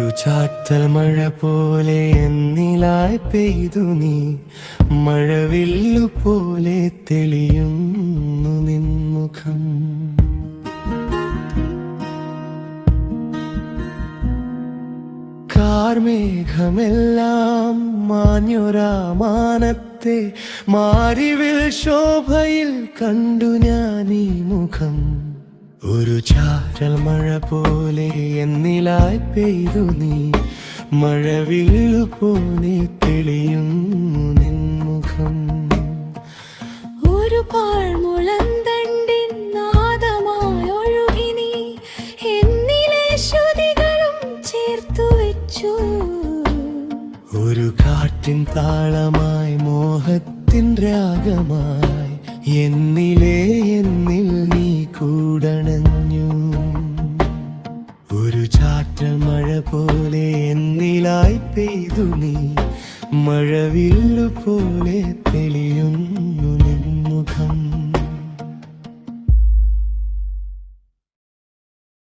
ഒരു ചാറ്റൽ മഴ പോലെ എന്നിലായി പെയ്തു നീ, മഴവില്ലു പോലെ തെളിയുന്നു നിൻമുഖം. കാർമേഘമെല്ലാം മാഞ്ഞൊരാമാനത്തെ മാരിവിൽ ശോഭയിൽ കണ്ടു ഞാൻ ഈ മുഖം. ഒരു ചാറ്റൽ മഴ പോലെ എന്നിലായി പെയ്തു നീ, മഴവില്ലു പോലെ തെളിയുന്നു നിൻമുഖം. ഒരു പാഴ്മുളന്തണ്ടിൻ നാദമായൊഴുകി നീ എന്നിലെ ശ്രുതികളും ചേർത്തു വെച്ചു. ഒരു കാറ്റിൻ താളമായി മോഹത്തിൻ രാഗമായി എന്നിൽ നീ കൂടണഞ്ഞു. ഒരു ചാറ്റൽ മഴ പോലെ എന്നിലായി പെയ്തു നീ, മഴവില്ലു പോലെ